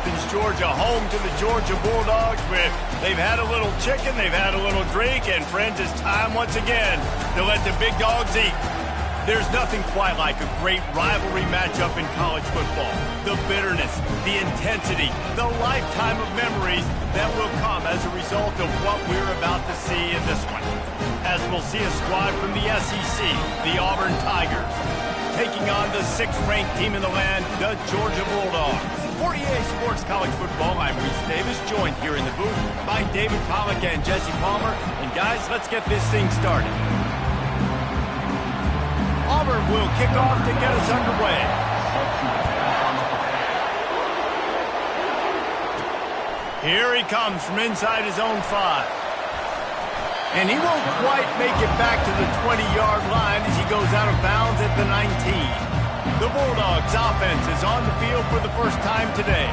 Athens, Georgia, home to the Georgia Bulldogs. They've had a little chicken, they've had a little drink, and friends, it's time once again to let the big dogs eat. There's nothing quite like a great rivalry matchup in college football. The bitterness, the intensity, the lifetime of memories that will come as a result of what we're about to see in this one. As we'll see a squad from the SEC, the Auburn Tigers, taking on the 6th-ranked team in the land, the Georgia Bulldogs. For EA Sports College Football, I'm Reese Davis, joined here in the booth by David Pollack and Jesse Palmer. And guys, let's get this thing started. Auburn will kick off to get us underway. Here he comes from inside his own 5. And he won't quite make it back to the 20-yard line as he goes out of bounds at the 19. The Bulldogs offense is on the field for the first time today.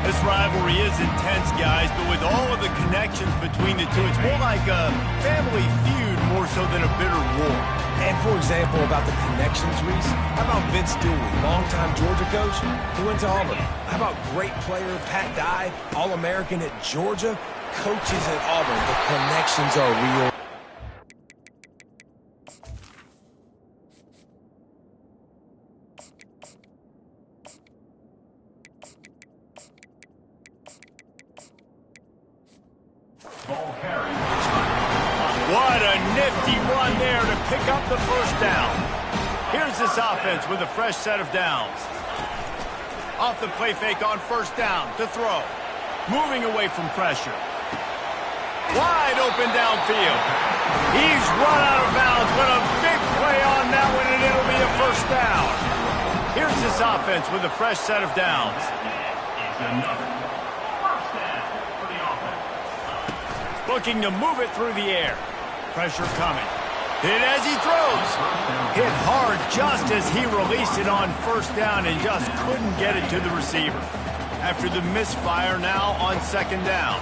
This rivalry is intense, guys, but with all of the connections between the two, it's more like a family feud more so than a bitter war. And for example, about the connections, Reese, how about Vince Dooley, longtime Georgia coach, who went to Auburn? How about great player Pat Dye, All-American at Georgia, coaches at Auburn? The connections are real. What a nifty run there to pick up the first down. Here's this offense with a fresh set of downs. Off the play fake on first down to throw. Moving away from pressure. Wide open downfield. He's run out of bounds. What a big play on that one, and it'll be a first down. Here's this offense with a fresh set of downs. Looking to move it through the air. Pressure coming. Hit as he throws. Hit hard just as he released it on first down and just couldn't get it to the receiver. After the misfire now on second down.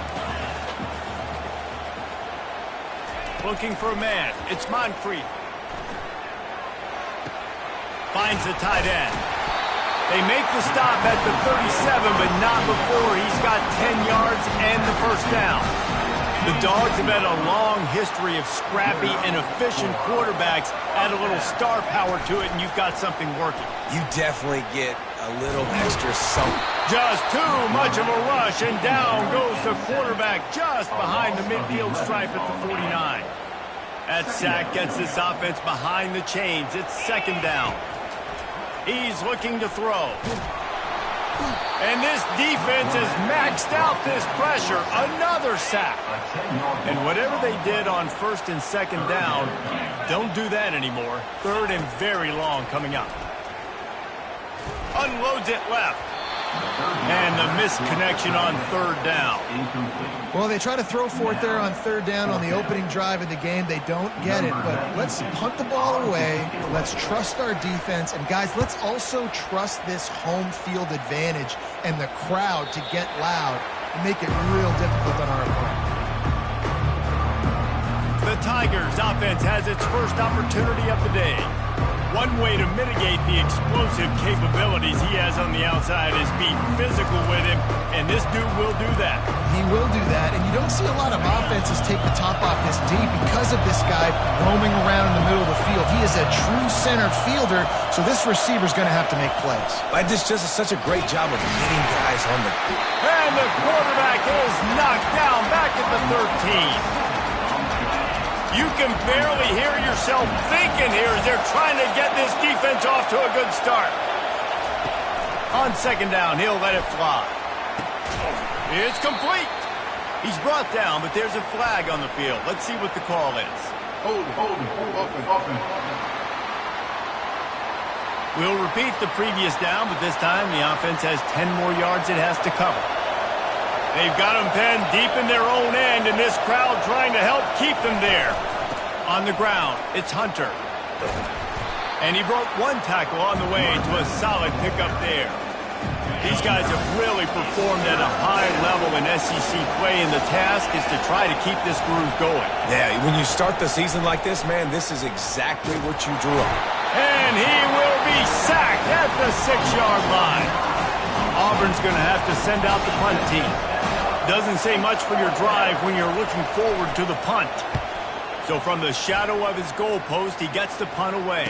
Looking for a man. It's Moncrief. Finds the tight end. They make the stop at the 37, but not before he's got 10 yards and the first down. The Dogs have had a long history of scrappy and efficient quarterbacks. Add a little star power to it, and you've got something working. You Definitely get a little extra something. Just too much of a rush, and down goes the quarterback just behind the midfield stripe at the 49. That sack gets this offense behind the chains. It's second down. He's looking to throw. And this defense has maxed out this pressure. Another sack. And whatever they did on first and second down, don't do that anymore. Third and very long coming up. Unloads it left. And the misconnection on third down. Well, they try to throw for it there on third down on the opening drive of the game. They don't get it, but let's punt the ball away. Let's trust our defense. And, guys, let's also trust this home field advantage and the crowd to get loud and make it real difficult on our opponent. The Tigers' offense has its first opportunity of the day. One way to mitigate the explosive capabilities he has on the outside is be physical with him, and this dude will do that. He will do that, and you don't see a lot of offenses take the top off this D because of this guy roaming around in the middle of the field. He is a true center fielder, so this receiver's going to have to make plays. This just is such a great job of getting guys on the... And the quarterback is knocked down back at the 13. You can barely hear yourself thinking here as they're trying to get this defense off to a good start. On second down, he'll let it fly. It's complete. He's brought down, but there's a flag on the field. Let's see what the call is. Hold, open. We'll repeat the previous down, but this time the offense has 10 more yards it has to cover. They've got them penned deep in their own end, and this crowd trying to help keep them there. On the ground, it's Hunter. And he broke one tackle on the way to a solid pickup there. These guys have really performed at a high level in SEC play, and the task is to try to keep this groove going. Yeah, when you start the season like this, man, this is exactly what you drew up. And he will be sacked at the 6-yard line. Auburn's going to have to send out the punt team. Doesn't say much for your drive when you're looking forward to the punt. So from the shadow of his goalpost, he gets the punt away.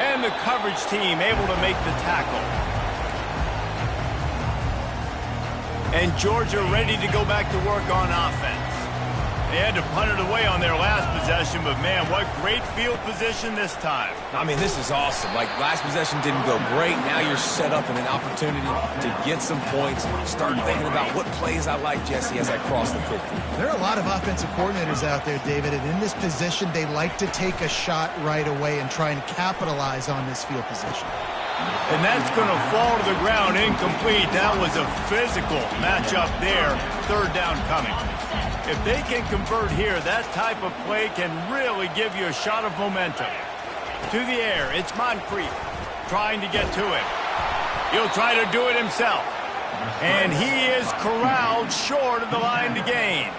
And the coverage team able to make the tackle. And Georgia ready to go back to work on offense. They had to punt it away on their last possession, but man, what great field position this time. I mean, this is awesome. Like, last possession didn't go great. Now you're set up in an opportunity to get some points. Start thinking about what plays I like, Jesse, as I cross the 50. There are a lot of offensive coordinators out there, David, and in this position, they like to take a shot right away and try and capitalize on this field position. And that's going to fall to the ground incomplete. That was a physical matchup there. Third down coming. If they can convert here, that type of play can really give you a shot of momentum. To the air, it's Moncrief trying to get to it. He'll try to do it himself. And he is corralled short of the line to gain.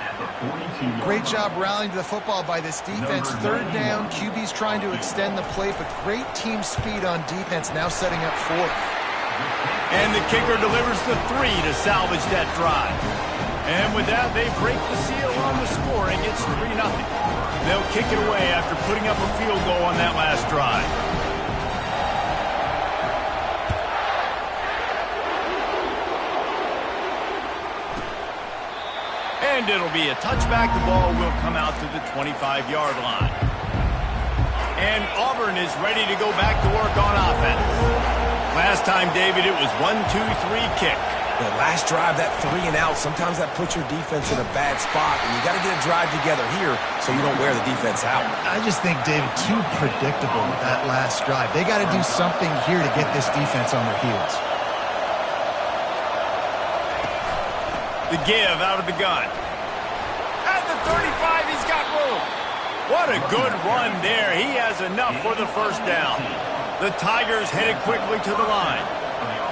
Great job rallying to the football by this defense. Third down, QB's trying to extend the play, but great team speed on defense, now setting up fourth. And the kicker delivers the 3 to salvage that drive. And with that, they break the seal on the scoring. It's 3-0. They'll kick it away after putting up a field goal on that last drive. And it'll be a touchback. The ball will come out to the 25-yard line. And Auburn is ready to go back to work on offense. Last time, David, it was 1-2-3 kick. The last drive, that 3 and out, sometimes that puts your defense in a bad spot, and you got to get a drive together here so you don't wear the defense out. I just think, David, too predictable with that last drive. They got to do something here to get this defense on their heels. The give out of the gun. At the 35, he's got room. What a good run there. He has enough for the first down. The Tigers headed quickly to the line.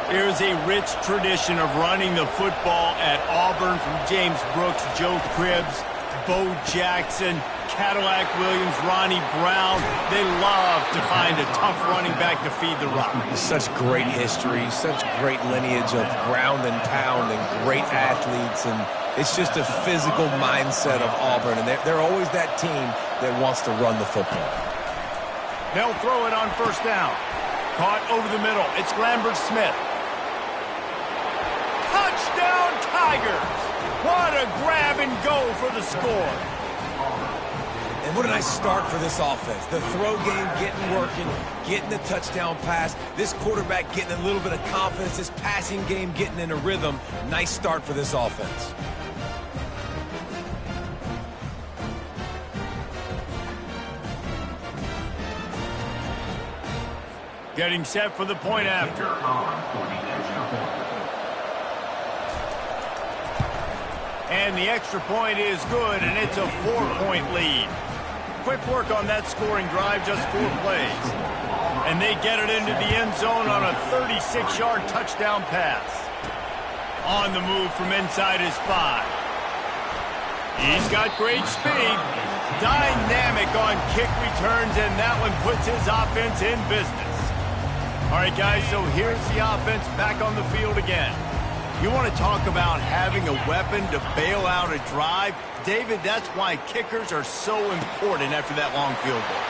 There's a rich tradition of running the football at Auburn from James Brooks, Joe Cribbs, Bo Jackson, Cadillac Williams, Ronnie Brown. They love to find a tough running back to feed the rock. Such great history, such great lineage of ground and pound and great athletes, and it's just a physical mindset of Auburn, and they're always that team that wants to run the football. They'll throw it on first down. Caught over the middle. It's Lambert-Smith. Touchdown Tigers! What a grab and go for the score. And what a nice start for this offense. The throw game getting working, getting the touchdown pass. This quarterback getting a little bit of confidence. This passing game getting in a rhythm. Nice start for this offense. Getting set for the point after. And the extra point is good, and it's a 4-point lead. Quick work on that scoring drive, just 4 plays. And they get it into the end zone on a 36-yard touchdown pass. On the move from inside his 5. He's got great speed. Dynamic on kick returns, and that one puts his offense in business. All right, guys, so here's the offense back on the field again. You want to talk about having a weapon to bail out a drive? David, that's why kickers are so important after that long field goal.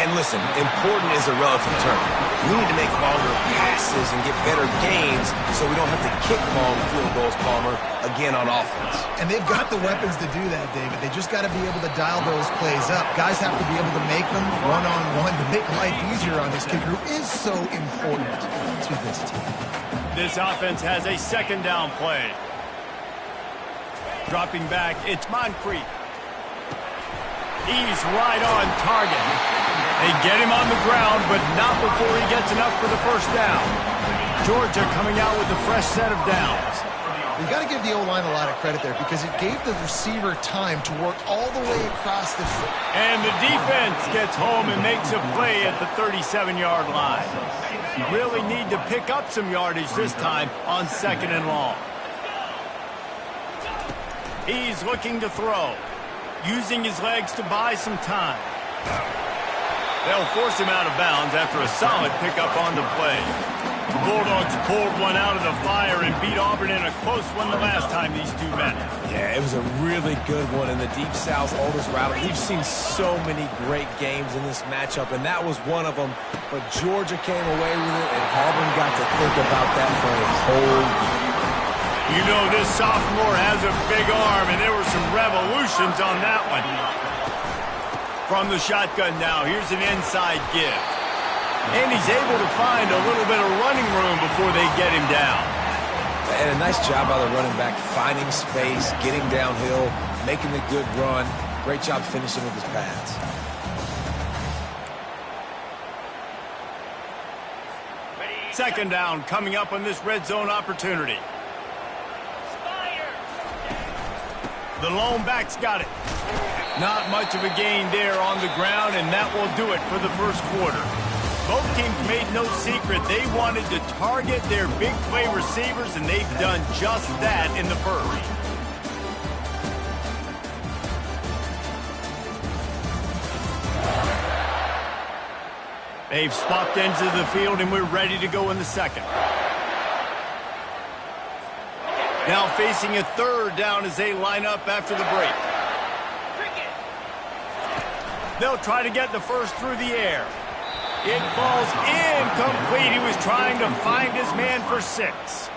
And listen, important is a relative term. We need to make longer passes and get better gains so we don't have to kick long field goals, Palmer, again on offense. And they've got the weapons to do that, David. They just got to be able to dial those plays up. Guys have to be able to make them one-on-one to make life easier on this kicker who is so important to this team. This offense has a second down play. Dropping back, it's Moncrief. He's right on target. They get him on the ground, but not before he gets enough for the first down. Georgia coming out with a fresh set of downs. You've got to give the O-line a lot of credit there because it gave the receiver time to work all the way across the field. And the defense gets home and makes a play at the 37-yard line. Really need to pick up some yardage this time on second and long. He's looking to throw, using his legs to buy some time. They'll force him out of bounds after a solid pickup on the play. The Bulldogs pulled one out of the fire and beat Auburn in a close one the last time these two met. Yeah, it was a really good one in the Deep South's oldest rivalry. We've seen so many great games in this matchup, and that was one of them. But Georgia came away with it, and Auburn got to think about that for a whole year. You know, this sophomore has a big arm, and there were some revolutions on that one. From the shotgun now, here's an inside give. And he's able to find a little bit of running room before they get him down. And a nice job by the running back, finding space, getting downhill, making the good run. Great job finishing with his pads. Second down coming up on this red zone opportunity. The lone back's got it. Not much of a gain there on the ground, and that will do it for the first quarter. Both teams made no secret they wanted to target their big play receivers, and they've done just that in the first. They've swapped ends of the field, and we're ready to go in the second. Now facing a third down as they line up after the break. They'll try to get the first through the air. It falls incomplete. He was trying to find his man for 6.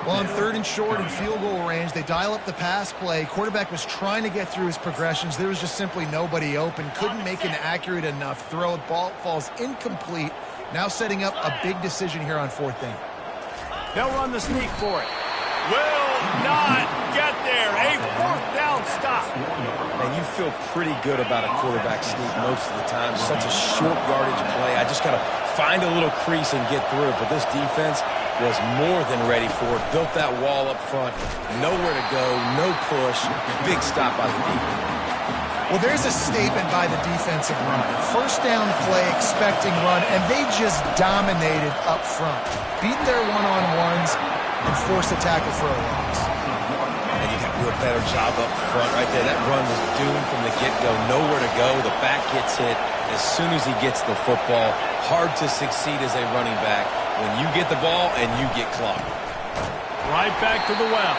Well, on third and short and field goal range, they dial up the pass play. Quarterback was trying to get through his progressions. There was just simply nobody open. Couldn't make an accurate enough throw. Ball falls incomplete. Now setting up a big decision here on fourth down. They'll run the sneak for it. Will not get there. A fourth down stop. And you feel pretty good about a quarterback sneak most of the time. Such a short yardage play. I just got to find a little crease and get through it. But this defense was more than ready for it. Built that wall up front. Nowhere to go. No push. Big stop by the defense. Well, there's a statement by the defensive line. First down play, expecting run, and they just dominated up front. Beat their one-on-ones and forced a tackle for a loss. And you got to do a better job up front right there. That run was doomed from the get-go. Nowhere to go. The back gets hit as soon as he gets the football. Hard to succeed as a running back when you get the ball and you get clocked. Right back to the well.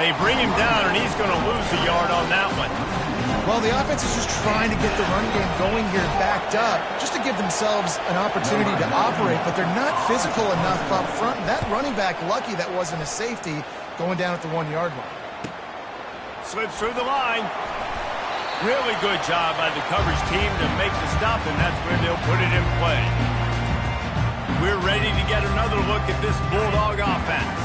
They bring him down, and he's going to lose a yard on that one. Well, the offense is just trying to get the run game going here backed up just to give themselves an opportunity to operate, but they're not physical enough up front. That running back, lucky that wasn't a safety, going down at the 1-yard line. Slips through the line. Really good job by the coverage team to make the stop, and that's where they'll put it in play. We're ready to get another look at this Bulldog offense.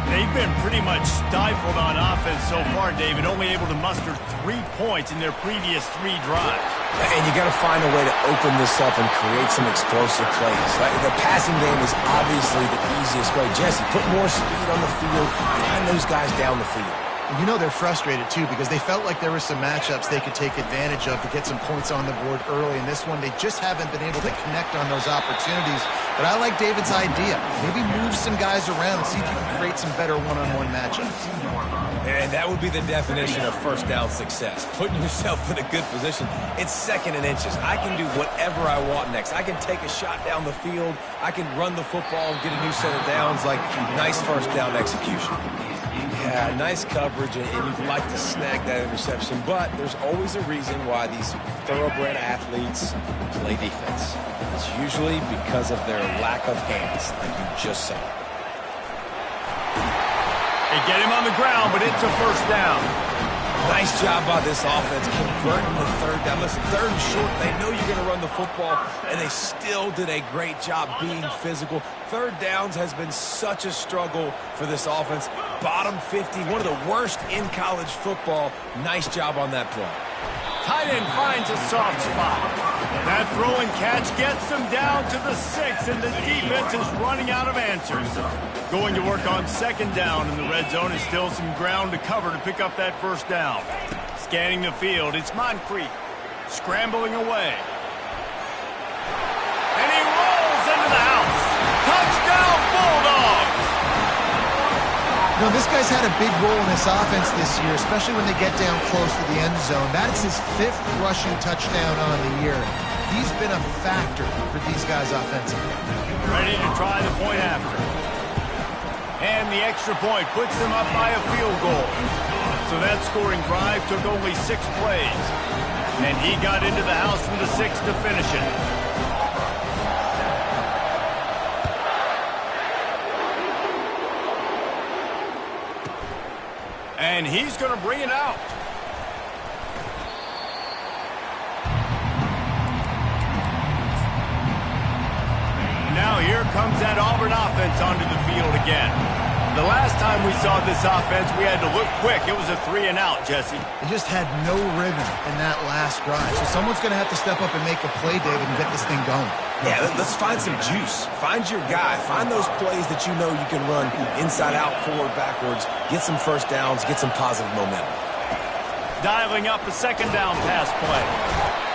They've been pretty much stifled on offense so far, David, only able to muster 3 points in their previous 3 drives. And you got to find a way to open this up and create some explosive plays. The passing game is obviously the easiest way. Jesse, put more speed on the field, find those guys down the field. You know they're frustrated, too, because they felt like there were some matchups they could take advantage of to get some points on the board early. In this one, they just haven't been able to connect on those opportunities. But I like David's idea. Maybe move some guys around and see if you can create some better one-on-one matchups. And that would be the definition of first down success. Putting yourself in a good position. It's second and inches. I can do whatever I want next. I can take a shot down the field. I can run the football and get a new set of downs. Like, nice first down execution. Yeah, nice coverage, and you'd like to snag that interception, but there's always a reason why these thoroughbred athletes play defense. It's usually because of their lack of hands, like you just saw. They get him on the ground, but it's a first down. Nice job by this offense converting the third down. Listen, third and short, they know you're going to run the football, and they still did a great job being physical. Third downs has been such a struggle for this offense. Bottom 50, one of the worst in college football. Nice job on that play. Tight end finds a soft spot. That throw and catch gets them down to the 6, and the defense is running out of answers. Going to work on second down in the red zone. Is still some ground to cover to pick up that first down. Scanning the field, it's Moncrief scrambling away. And he rolls into the house. Touchdown, Bulldogs! You know, this guy's had a big role in this offense this year, especially when they get down close to the end zone. That's his 5th rushing touchdown on the year. He's been a factor for these guys offensively. Ready to try the point after. And the extra point puts them up by a field goal. So that scoring drive took only 6 plays. And he got into the house from the 6th to finish it. And he's going to bring it out. Now here comes that Auburn offense onto the field again. The last time we saw this offense, we had to look quick. It was a 3-and-out, Jesse. They just had no rhythm in that last drive. So someone's going to have to step up and make a play, David, and get this thing going. Yeah, let's find some juice. Find your guy. Find those plays that you know you can run inside out, forward, backwards. Get some first downs. Get some positive momentum. Dialing up a second down pass play.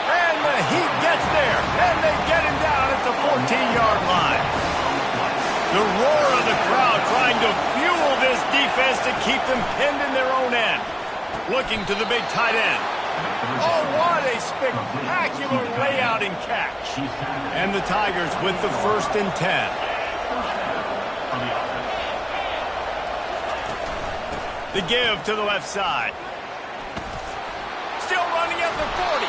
And the Heat gets there. And they get him down at the 14-yard line. The roar of the crowd trying to fuel this defense to keep them pinned in their own end. Looking to the big tight end. Oh, what a spectacular layout and catch. And the Tigers with the 1st and 10. The give to the left side. Still running at the 40.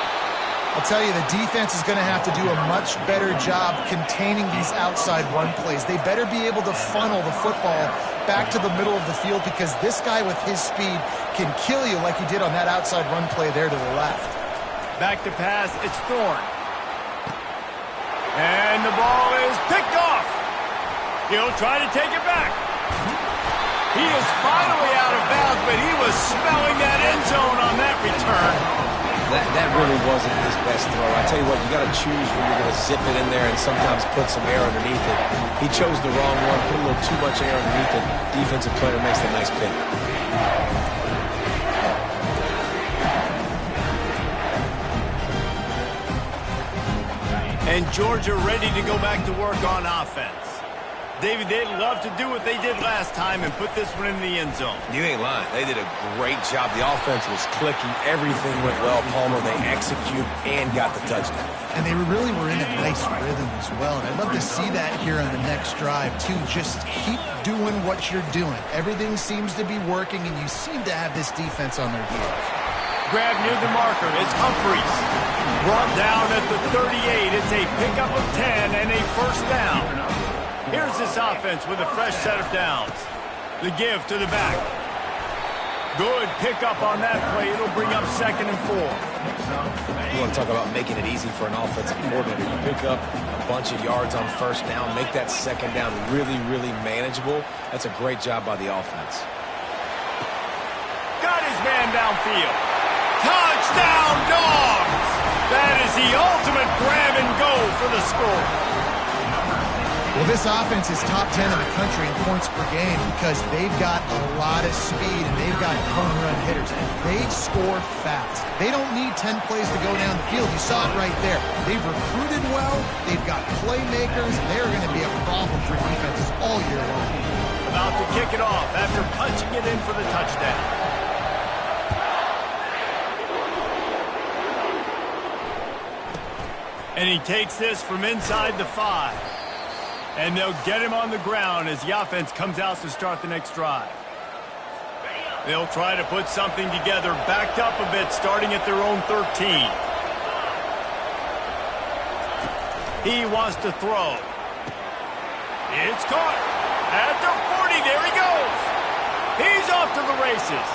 I'll tell you, the defense is going to have to do a much better job containing these outside run plays. They better be able to funnel the football back to the middle of the field because this guy with his speed can kill you like he did on that outside run play there to the left. Back to pass, it's Thorne. And the ball is picked off. He'll try to take it back. He is finally out of bounds, but he was smelling that end zone on that return. That really wasn't his best throw. I tell you what, you got to choose when you're going to zip it in there and sometimes put some air underneath it. He chose the wrong one, put a little too much air underneath it. Defensive player makes the nice pick. And Georgia ready to go back to work on offense. David, they'd love to do what they did last time and put this one in the end zone. You ain't lying. They did a great job. The offense was clicking. Everything went well. Palmer, they executed and got the touchdown. And they really were in a nice rhythm as well. And I'd love to see that here on the next drive, too. Just keep doing what you're doing. Everything seems to be working, and you seem to have this defense on their heels. Grab near the marker. It's Humphreys. Brought down at the 38. It's a pickup of 10 and a 1st down. Here's this offense with a fresh set of downs. The give to the back. Good pickup on that play. It'll bring up 2nd and 4. You want to talk about making it easy for an offensive coordinator. You pick up a bunch of yards on 1st down, make that 2nd down really, really manageable. That's a great job by the offense. Got his man downfield. Touchdown, Dogs! That is the ultimate grab and go for the score. Well, this offense is top 10 in the country in points per game because they've got a lot of speed and they've got home run hitters. They score fast. They don't need 10 plays to go down the field. You saw it right there. They've recruited well. They've got playmakers. They're going to be a problem for defenses all year long. About to kick it off after punching it in for the touchdown. And he takes this from inside the 5. And they'll get him on the ground as the offense comes out to start the next drive. They'll try to put something together, backed up a bit, starting at their own 13. He wants to throw. It's caught. At the 40, there he goes. He's off to the races.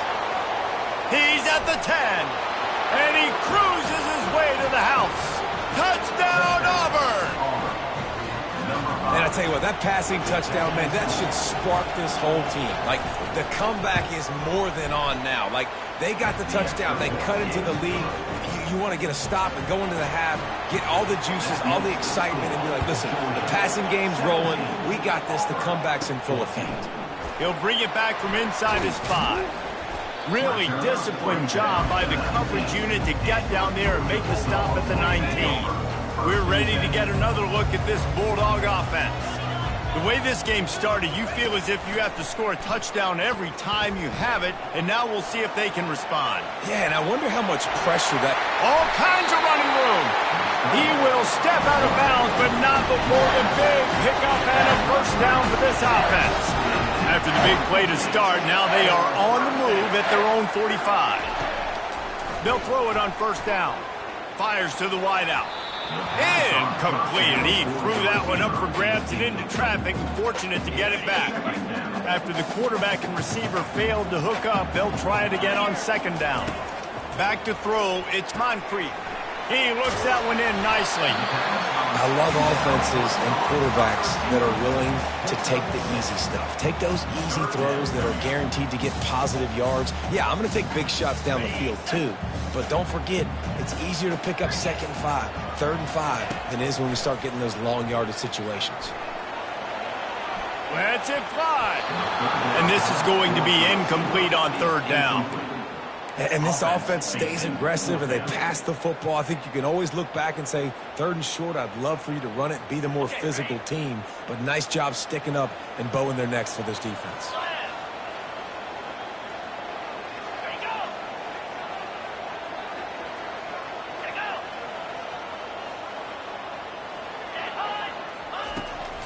He's at the 10. And he cruises his way to the house. Touchdown, Auburn! And I tell you what, that passing touchdown, man, that should spark this whole team. Like, the comeback is more than on now. Like, they got the touchdown. They cut into the lead. You want to get a stop and go into the half, get all the juices, all the excitement, and be like, listen, the passing game's rolling. We got this. The comeback's in full effect. He'll bring it back from inside his 5. Really disciplined job by the coverage unit to get down there and make the stop at the 19. We're ready to get another look at this Bulldog offense. The way this game started, you feel as if you have to score a touchdown every time you have it, and now we'll see if they can respond. Yeah, and I wonder how much pressure that... All kinds of running room. He will step out of bounds, but not before the big pickup and a first down for this offense. After the big play to start, now they are on the move at their own 45. They'll throw it on first down. Fires to the wideout. Incomplete. He threw that one up for grabs and into traffic. Fortunate to get it back. After the quarterback and receiver failed to hook up, they'll try it again on second down. Back to throw, it's Moncrief. He looks that one in nicely. I love offenses and quarterbacks that are willing to take the easy stuff. Take those easy throws that are guaranteed to get positive yards. Yeah, I'm going to take big shots down the field too. But don't forget, it's easier to pick up 2nd and 5, 3rd and 5 than it is when we start getting those long yardage situations. Let's it fly. And this is going to be incomplete on third down. And this offense stays aggressive and they pass the football. I think you can always look back and say, 3rd and short, I'd love for you to run it, be the more physical team. But nice job sticking up and bowing their necks for this defense.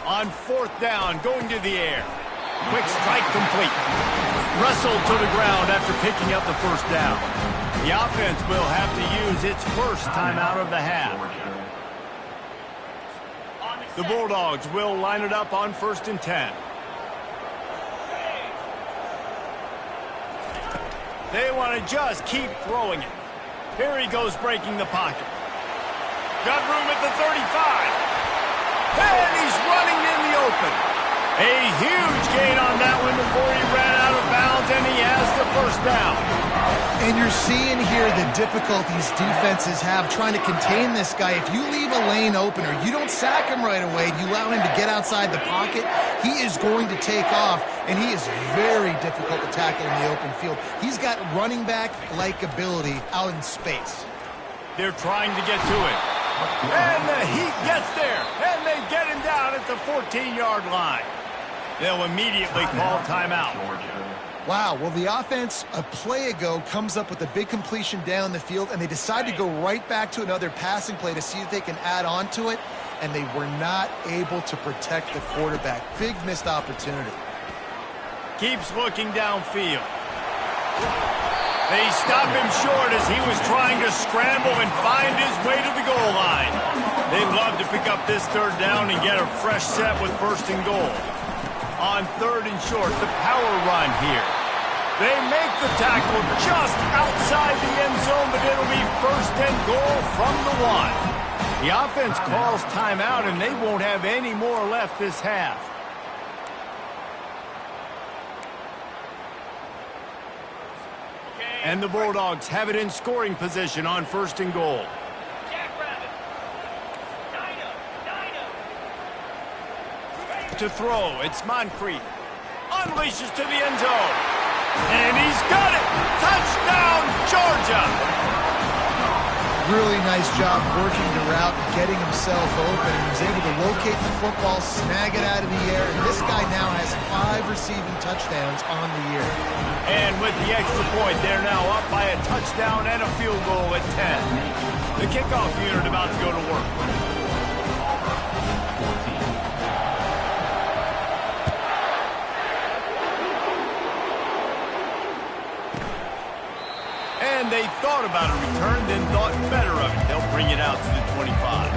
On fourth down, going to the air. Quick strike complete. Wrestled to the ground after picking up the first down. The offense will have to use its first timeout of the half. The Bulldogs will line it up on 1st and 10. They want to just keep throwing it. Here he goes breaking the pocket. Got room at the 35. And he's running in the open. A huge gain on that one before he ran out of bounds, and he has the first down. And you're seeing here the difficulties defenses have trying to contain this guy. If you leave a lane open or you don't sack him right away, you allow him to get outside the pocket, he is going to take off, and he is very difficult to tackle in the open field. He's got running back-like ability out in space. They're trying to get to it. And the heat gets there, and they get him down at the 14-yard line. They'll immediately call timeout. Wow, well, the offense a play ago comes up with a big completion down the field, and they decide to go right back to another passing play to see if they can add on to it, and they were not able to protect the quarterback. Big missed opportunity. Keeps looking downfield. They stop him short as he was trying to scramble and find his way to the goal line. They'd love to pick up this third down and get a fresh set with 1st and goal. On 3rd and short, the power run here. They make the tackle just outside the end zone, but it'll be 1st and goal from the 1. The offense calls timeout, and they won't have any more left this half. And the Bulldogs have it in scoring position on 1st and goal. To throw, it's Moncrief. Unleashes to the end zone. And he's got it! Touchdown, Georgia! Really nice job working the route and getting himself open. He was able to locate the football, snag it out of the air, and this guy now has 5 receiving touchdowns on the year. And with the extra point, they're now up by a touchdown and a field goal at 10. The kickoff unit about to go to work. And they thought about a return, then thought better of it. They'll bring it out to the 25.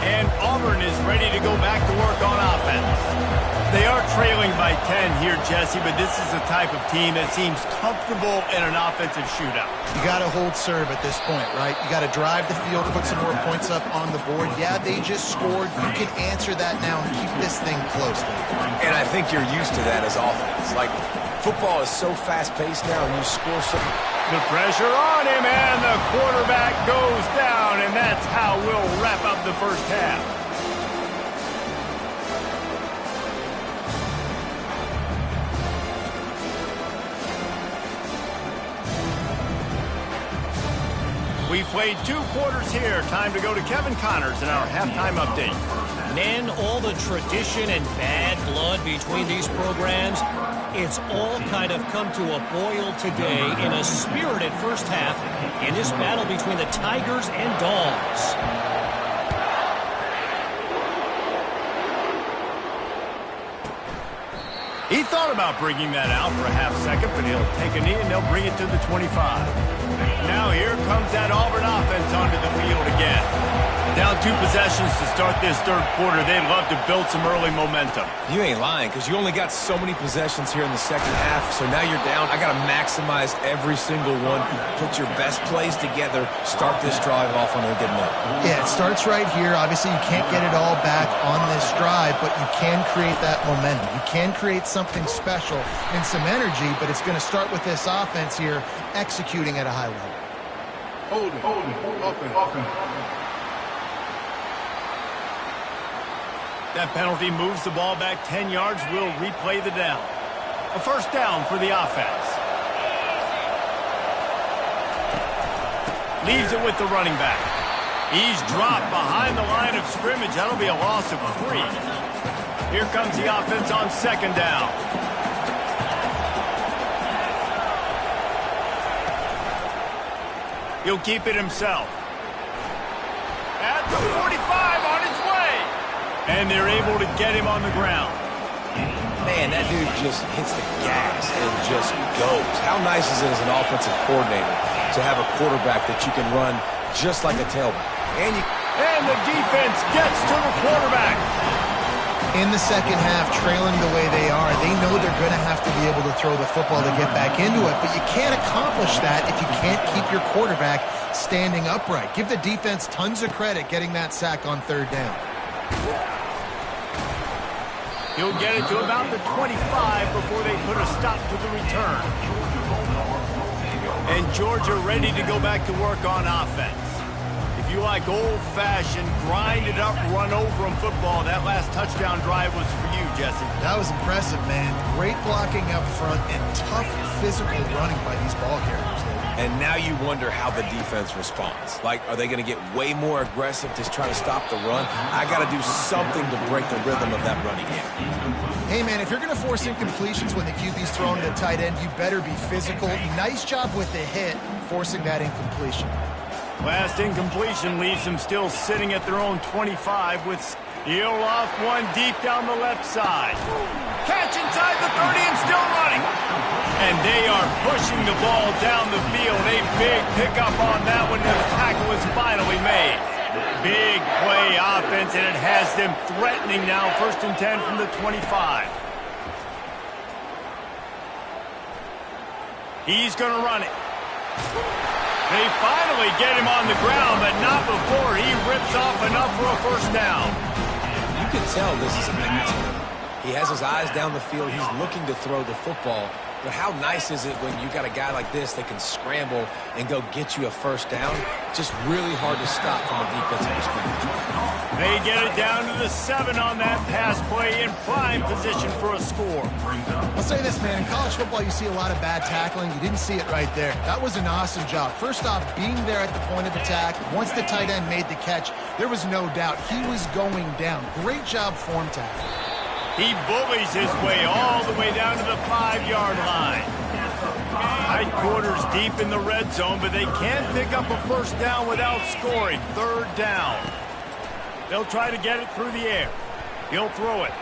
And Auburn is ready to go back to work on offense. They are trailing by 10 here, Jesse, but this is the type of team that seems comfortable in an offensive shootout. You got to hold serve at this point, right? You got to drive the field, put some more points up on the board. Yeah, they just scored. You can answer that now and keep this thing close. And I think you're used to that as offense. Like, football is so fast-paced now, and you score so... The pressure on him, and the quarterback goes down, and that's how we'll wrap up the first half. We've played 2 quarters here. Time to go to Kevin Connors in our halftime update. Men, all the tradition and bad blood between these programs, It's all kind of come to a boil today in a spirited first half in this battle between the Tigers and Dogs. He thought about bringing that out for a half second, but he'll take a knee and they'll bring it to the 25. Now here comes that Auburn offense onto the field again. Down 2 possessions to start this third quarter. They'd love to build some early momentum. You ain't lying, because you only got so many possessions here in the second half, so now you're down. I got to maximize every single one. Put your best plays together. Start this drive off on a good note. Yeah, it starts right here. Obviously, you can't get it all back on this drive, but you can create that momentum. You can create something special and some energy, but it's going to start with this offense here executing at a high level. Hold it, offense. That penalty moves the ball back 10 yards. We'll replay the down. A first down for the offense. Leaves it with the running back. He's dropped behind the line of scrimmage. That'll be a loss of 3. Here comes the offense on second down. He'll keep it himself. At the 45 on his way. And they're able to get him on the ground. Man, that dude just hits the gas and just goes. How nice is it as an offensive coordinator to have a quarterback that you can run just like a tailback? And the defense gets to the quarterback. In the second half, trailing the way they are, they know they're going to have to be able to throw the football to get back into it, but you can't accomplish that if you can't keep your quarterback standing upright. Give the defense tons of credit getting that sack on third down. He'll get it to about the 25 before they put a stop to the return. And Georgia ready to go back to work on offense. If you like old-fashioned, grind-it-up, run-over-'em football, that last touchdown drive was for you, Jesse. That was impressive, man. Great blocking up front and tough physical running by these ball carriers. And now you wonder how the defense responds. Like, are they going to get way more aggressive to try to stop the run? I got to do something to break the rhythm of that running game. Hey, man, if you're going to force incompletions when the QB's throwing to the tight end, you better be physical. Nice job with the hit, forcing that incompletion. Last incompletion leaves them still sitting at their own 25 with he'll off one deep down the left side. Catch inside the 30 and still running. And they are pushing the ball down the field. A big pickup on that one, and the tackle is finally made. Big play offense, and it has them threatening now. 1st and 10 from the 25. He's going to run it. They finally get him on the ground, but not before he rips off enough for a first down. You can tell this is a pass. He has his eyes down the field. He's looking to throw the football. But how nice is it when you got a guy like this that can scramble and go get you a first down? Just really hard to stop from a defensive perspective. They get it down to the 7 on that pass play in prime position for a score. I'll say this, man. In college football, you see a lot of bad tackling. You didn't see it right there. That was an awesome job. First off, being there at the point of attack. Once the tight end made the catch, there was no doubt he was going down. Great job form tackling. He bullies his way all the way down to the 5-yard line. Tight quarters deep in the red zone, but they can't pick up a first down without scoring. 3rd down. They'll try to get it through the air. He'll throw it.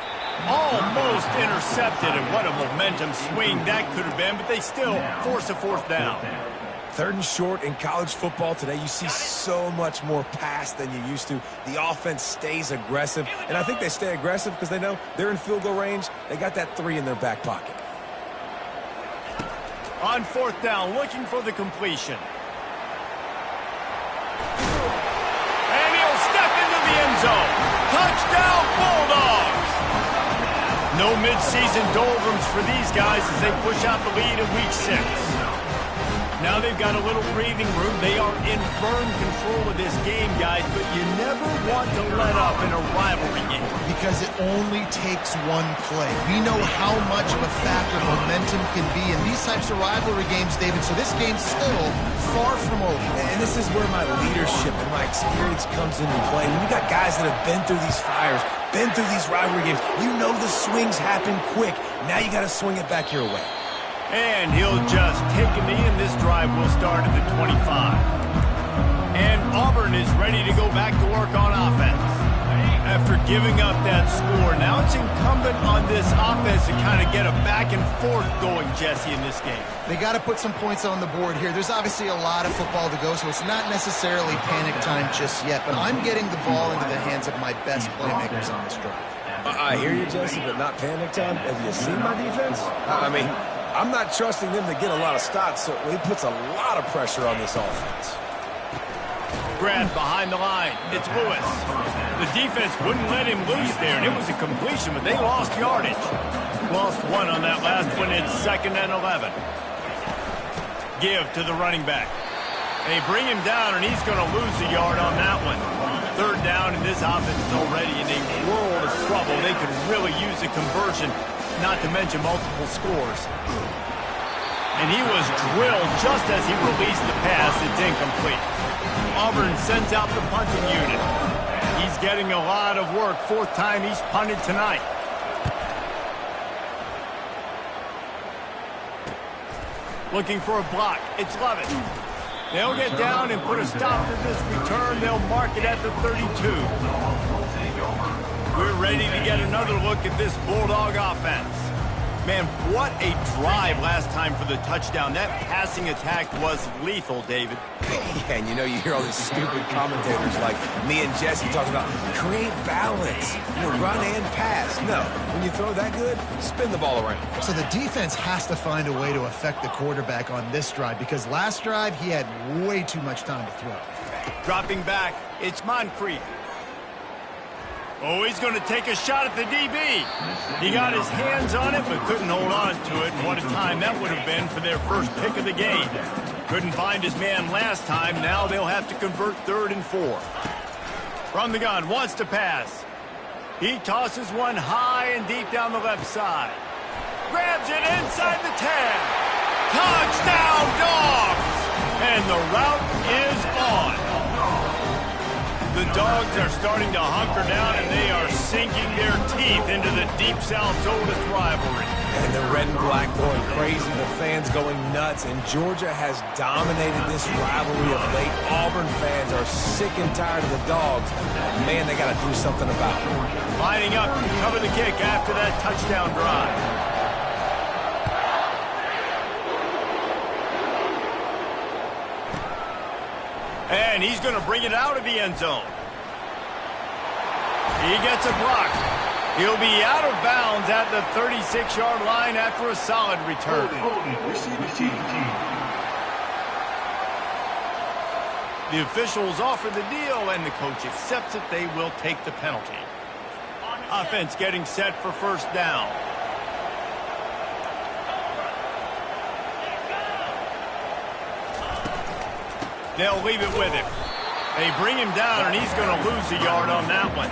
Almost intercepted, and what a momentum swing that could have been, but they still force a 4th down. 3rd and short in college football today, you see so much more pass than you used to. The offense stays aggressive, and I think they stay aggressive because they know they're in field goal range. They got that 3 in their back pocket. On 4th down, looking for the completion. And he'll step into the end zone. Touchdown, Bulldogs! No midseason doldrums for these guys as they push out the lead in Week 6. Now they've got a little breathing room. They are in firm control of this game, guys, but you never want to let up in a rivalry game. Because it only takes one play. We know how much of a factor momentum momentum can be in these types of rivalry games, David. So this game's still far from over. And this is where my leadership and my experience comes into play. When you got guys that have been through these fires, been through these rivalry games, you know the swings happen quick. Now you got to swing it back your way. And he'll just take a knee, and this drive will start at the 25. And Auburn is ready to go back to work on offense. After giving up that score, now it's incumbent on this offense to kind of get a back and forth going, Jesse, in this game. They got to put some points on the board here. There's obviously a lot of football to go, so it's not necessarily panic time just yet, but I'm getting the ball into the hands of my best playmakers on this drive. I hear you, Jesse, but not panic time. Have you seen my defense? I mean, I'm not trusting them to get a lot of stops, so it puts a lot of pressure on this offense. Grabbed behind the line. It's Lewis. The defense wouldn't let him loose there, and it was a completion, but they lost yardage. Lost one on that last one. It's 2nd and 11. Give to the running back. They bring him down, and he's going to lose a yard on that one. 3rd down, and this offense is already in a world of trouble. They could really use a conversion, not to mention multiple scores. And he was drilled just as he released the pass. It's incomplete. Auburn sends out the punting unit. He's getting a lot of work. 4th time he's punted tonight. Looking for a block. It's Levitt. They'll get down and put a stop to this return. They'll mark it at the 32. We're ready to get another look at this Bulldog offense. Man, what a drive last time for the touchdown. That passing attack was lethal, David. Yeah, and you hear all these stupid commentators like me and Jesse talking about create balance, run and pass. No, when you throw that good, spin the ball around. So the defense has to find a way to affect the quarterback on this drive because last drive he had way too much time to throw. Dropping back, it's Moncrief. Oh, he's going to take a shot at the DB. He got his hands on it, but couldn't hold on to it. And what a time that would have been for their first pick of the game. Couldn't find his man last time. Now they'll have to convert 3rd and 4. From the gun, wants to pass. He tosses one high and deep down the left side. Grabs it inside the 10. Touchdown, Dogs! And the route is on. The Dogs are starting to hunker down, and they are sinking their teeth into the Deep South's oldest rivalry. And the red and black going crazy, the fans going nuts, and Georgia has dominated this rivalry of late. Auburn fans are sick and tired of the Dogs. Man, they got to do something about it. Lining up to cover the kick after that touchdown drive. And he's going to bring it out of the end zone. He gets a block. He'll be out of bounds at the 36-yard line after a solid return. The officials offer the deal, and the coach accepts it. They will take the penalty. Offense getting set for 1st down. They'll leave it with him. They bring him down, and he's going to lose a yard on that one.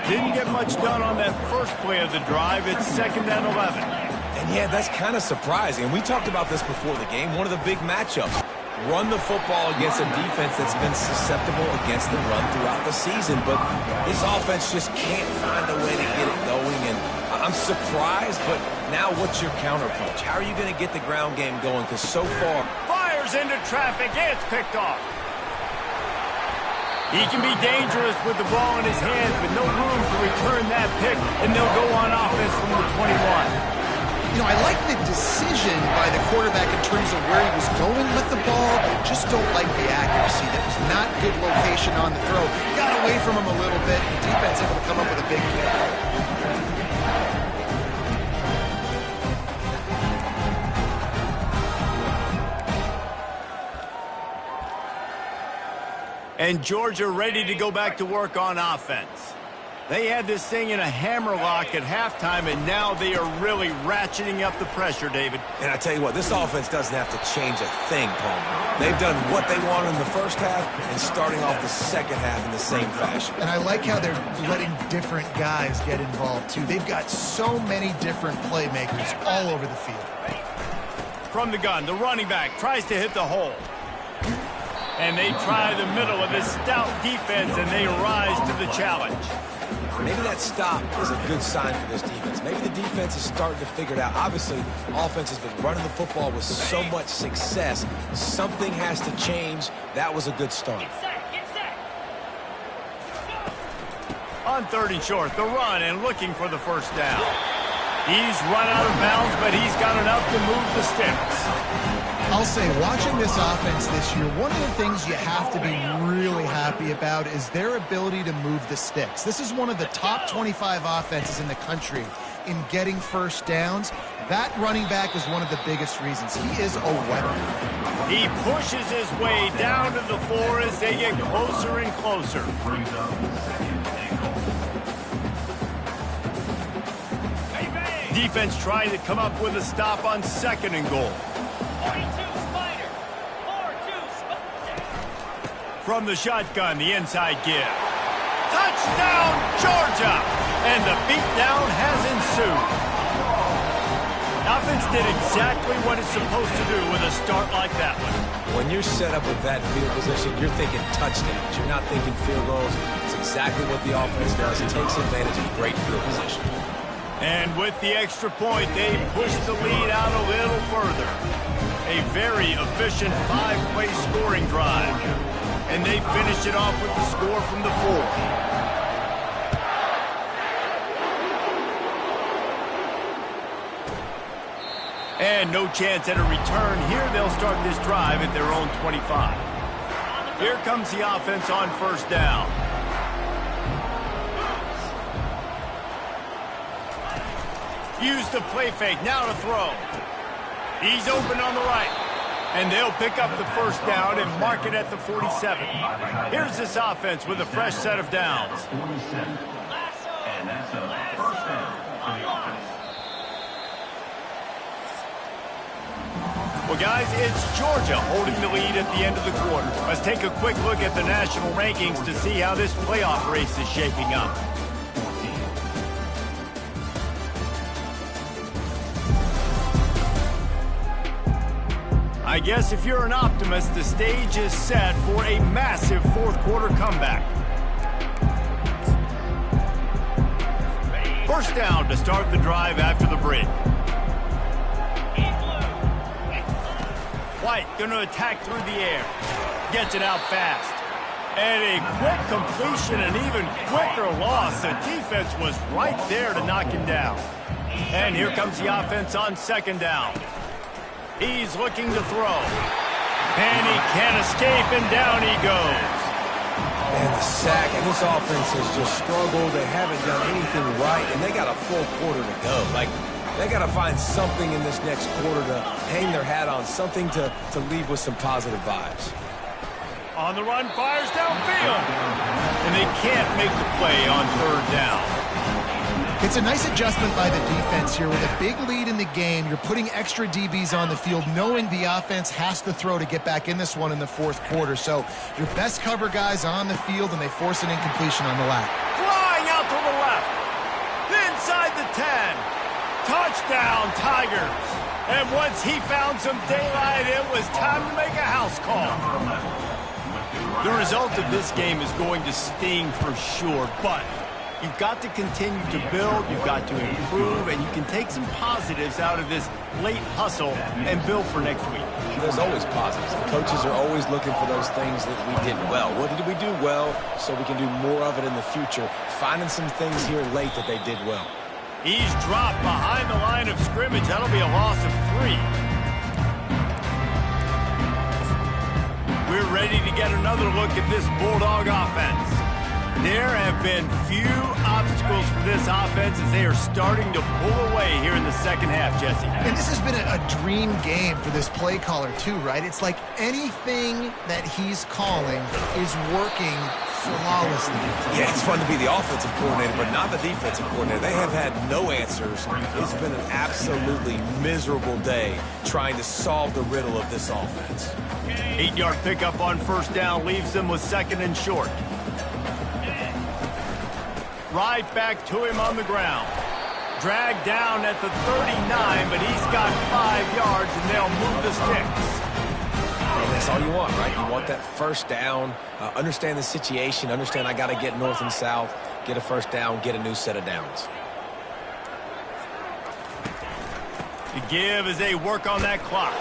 Didn't get much done on that first play of the drive. It's 2nd and 11. And yeah, that's kind of surprising. We talked about this before the game. One of the big matchups. Run the football against a defense that's been susceptible against the run throughout the season. But this offense just can't find a way to get it going. And I'm surprised, but now what's your counterpunch? How are you going to get the ground game going? Because so far... into traffic. It's picked off. He can be dangerous with the ball in his hands, but no room to return that pick, and they'll go on offense from the 21. I like the decision by the quarterback in terms of where he was going with the ball. Just don't like the accuracy. That was not good location on the throw. Got away from him a little bit. The defense able to come up with a big kick. And Georgia ready to go back to work on offense. They had this thing in a hammerlock at halftime, and now they are really ratcheting up the pressure, David. And I tell you what, this offense doesn't have to change a thing, Palmer. They've done what they wanted in the first half and starting off the second half in the same fashion. And I like how they're letting different guys get involved, too. They've got so many different playmakers all over the field. from the gun. The running back tries to hit the hole. And they try the middle of this stout defense, and they rise to the challenge. Maybe that stop is a good sign for this defense. Maybe the defense is starting to figure it out. Obviously, offense has been running the football with so much success. Something has to change. That was a good start. On 3rd and short, the run and looking for the first down. He's run out of bounds, but he's got enough to move the sticks. I'll say, watching this offense this year, one of the things you have to be really happy about is their ability to move the sticks. This is one of the top 25 offenses in the country in getting first downs. That running back is one of the biggest reasons. He is a weapon. He pushes his way down to the floor as they get closer and closer. Defense trying to come up with a stop on 2nd and goal. From the shotgun, the inside give. Touchdown, Georgia! And the beatdown has ensued. Offense did exactly what it's supposed to do with a start like that one. When you're set up with that field position, you're thinking touchdowns. You're not thinking field goals. It's exactly what the offense does. It takes advantage of great field position. And with the extra point, they push the lead out a little further. A very efficient 5-play scoring drive. And they finish it off with the score from the 4. And no chance at a return. Here they'll start this drive at their own 25. Here comes the offense on 1st down. Use the play fake, now to throw. He's open on the right. And they'll pick up the first down and mark it at the 47. Here's this offense with a fresh set of downs. And that's a first down for the offense. Well, guys, it's Georgia holding the lead at the end of the quarter. Let's take a quick look at the national rankings to see how this playoff race is shaping up. I guess if you're an optimist, the stage is set for a massive 4th quarter comeback. First down to start the drive after the break. White going to attack through the air. Gets it out fast. And a quick completion, an even quicker loss. The defense was right there to knock him down. And here comes the offense on 2nd down. He's looking to throw. And he can't escape, and down he goes. And the sack, and this offense has just struggled. They haven't done anything right, and they got a full quarter to go. Like, they got to find something in this next quarter to hang their hat on, something to leave with some positive vibes. On the run, fires downfield. And they can't make the play on 3rd down. It's a nice adjustment by the defense here. With a big lead in the game, you're putting extra DBs on the field, knowing the offense has to throw to get back in this one in the 4th quarter. So your best cover guys on the field, and they force an incompletion on the left. Flying out to the left. Inside the 10. Touchdown, Tigers. And once he found some daylight, it was time to make a house call. The result of this game is going to sting for sure, but you've got to continue to build, you've got to improve, and you can take some positives out of this late hustle and build for next week. There's always positives. The coaches are always looking for those things that we did well. What did we do well so we can do more of it in the future? Finding some things here late that they did well. He's dropped behind the line of scrimmage. That'll be a loss of 3. We're ready to get another look at this Bulldog offense. There have been few obstacles for this offense as they are starting to pull away here in the 2nd half, Jesse. And this has been a dream game for this play caller too, right? It's like anything that he's calling is working flawlessly. Yeah, it's fun to be the offensive coordinator, but not the defensive coordinator. They have had no answers. It's been an absolutely miserable day trying to solve the riddle of this offense. 8-yard pickup on 1st down leaves them with 2nd and short. Right back to him on the ground. Dragged down at the 39, but he's got 5 yards, and they'll move the sticks. And that's all you want, right? You want that first down, understand the situation, understand I got to get north and south, get a first down, get a new set of downs. The give as they work on that clock.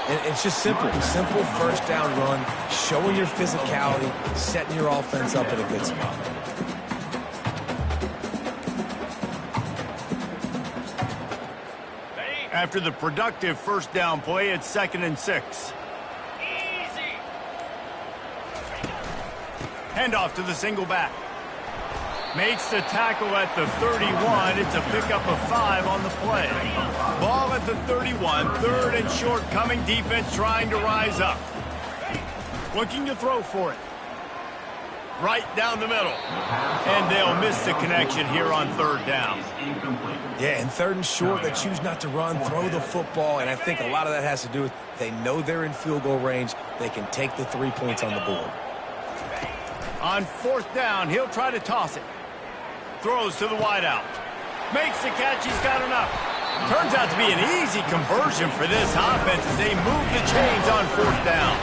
And it's just simple first down run, showing your physicality, setting your offense up in a good spot. After the productive first down play, it's 2nd and 6. Handoff to the single back. Makes the tackle at the 31. It's a pickup of 5 on the play. Ball at the 31. 3rd and short coming. Defense trying to rise up. Looking to throw for it. Right down the middle. And they'll miss the connection here on 3rd down. Yeah, and 3rd and short, they choose not to run, throw the football, and I think a lot of that has to do with they know they're in field goal range. They can take the 3 points on the board. On 4th down, he'll try to toss it. Throws to the wideout. Makes the catch. He's got enough. Turns out to be an easy conversion for this offense as they move the chains on 4th down.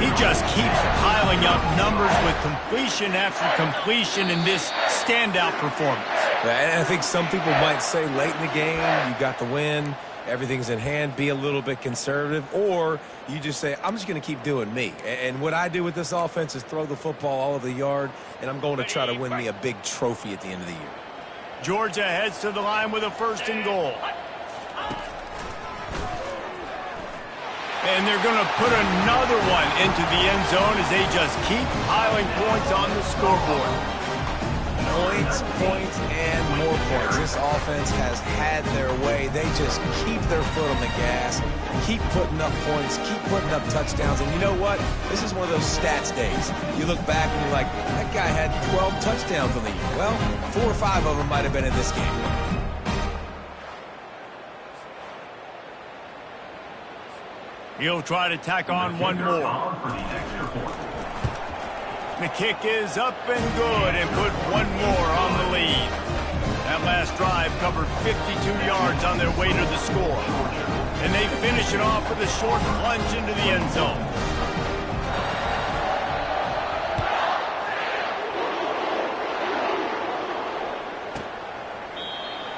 He just keeps piling up numbers with completion after completion in this standout performance. And I think some people might say late in the game, you got the win, everything's in hand, be a little bit conservative, or you just say, I'm just going to keep doing me. And what I do with this offense is throw the football all over the yard, and I'm going to try to win me a big trophy at the end of the year. Georgia heads to the line with a 1st and goal. And they're going to put another one into the end zone as they just keep piling points on the scoreboard. Points, and more points. This offense has had their way. They just keep their foot on the gas, keep putting up points, keep putting up touchdowns. And you know what? This is one of those stats days. You look back and you're like, that guy had 12 touchdowns on the year. Well, 4 or 5 of them might have been in this game. He'll try to tack on one more. The kick is up and good and put one more on the lead. That last drive covered 52 yards on their way to the score. And they finish it off with a short plunge into the end zone.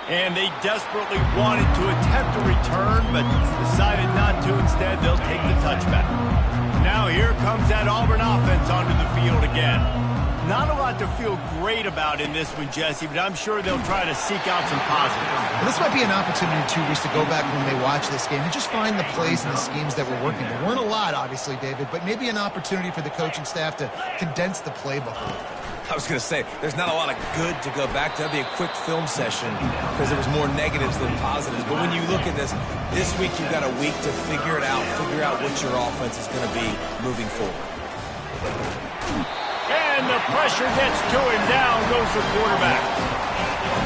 And they desperately wanted to attempt a return, but decided not to. Instead, they'll take the touchback. Now here comes that Auburn offense onto the field again. Not a lot to feel great about in this one, Jesse, but I'm sure they'll try to seek out some positives. Well, this might be an opportunity, too, Reese, to go back when they watch this game and just find the plays and the schemes that were working. There weren't a lot, obviously, David, but maybe an opportunity for the coaching staff to condense the playbook a little. I was going to say, there's not a lot of good to go back to. That'd be a quick film session because there was more negatives than positives. But when you look at this week you've got a week to figure it out, figure out what your offense is going to be moving forward. And the pressure gets to him. Down goes the quarterback.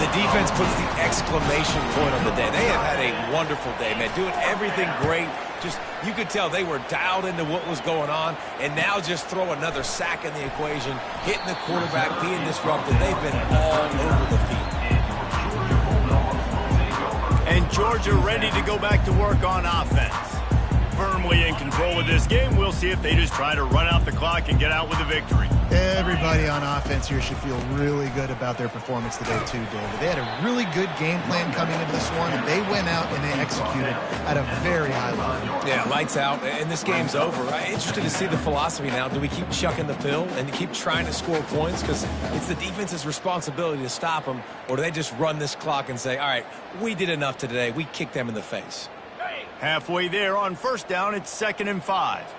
The defense puts the exclamation point on the day. They have had a wonderful day, man. Doing everything great. Just, you could tell they were dialed into what was going on, and now just throw another sack in the equation, hitting the quarterback, being disrupted. They've been all over the field. And Georgia ready to go back to work on offense. Firmly in control of this game. We'll see if they just try to run out the clock and get out with a victory. Everybody on offense here should feel really good about their performance today, too, David. They had a really good game plan coming into this one, and they went out and they executed at a very high level. Yeah, lights out, and this game's over. I'm interested to see the philosophy now. Do we keep chucking the pill and keep trying to score points because it's the defense's responsibility to stop them, or do they just run this clock and say, all right, we did enough today. We kicked them in the face. Halfway there on 1st down, it's 2nd and 5.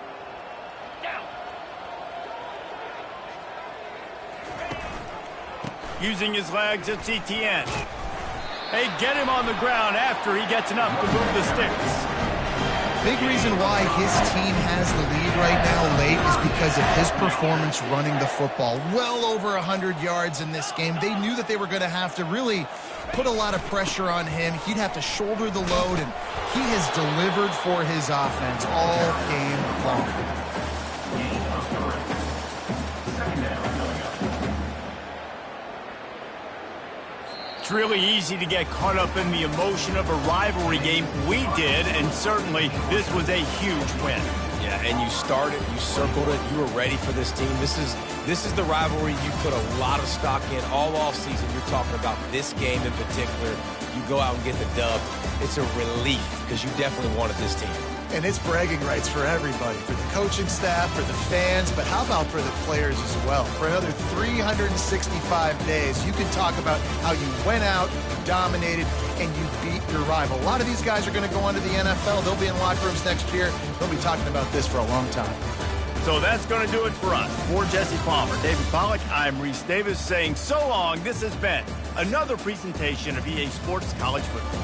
Using his legs, it's ETN. They get him on the ground after he gets enough to move the sticks. Big reason why his team has the lead right now late is because of his performance running the football. Well over 100 yards in this game. They knew that they were going to have to really put a lot of pressure on him. He'd have to shoulder the load, and he has delivered for his offense all game long. It's really easy to get caught up in the emotion of a rivalry game. We did, and certainly this was a huge win. Yeah, and you started, you circled it, you were ready for this team. This is the rivalry you put a lot of stock in all off season. You're talking about this game in particular. You go out and get the dub. It's a relief because you definitely wanted this team. And it's bragging rights for everybody, for the coaching staff, for the fans, but how about for the players as well? For another 365 days, you can talk about how you went out, you dominated, and you beat your rival. A lot of these guys are going to go on to the NFL. They'll be in locker rooms next year. They'll be talking about this for a long time. So that's going to do it for us. For Jesse Palmer, David Pollack, I'm Reese Davis saying so long. This has been another presentation of EA Sports College Football.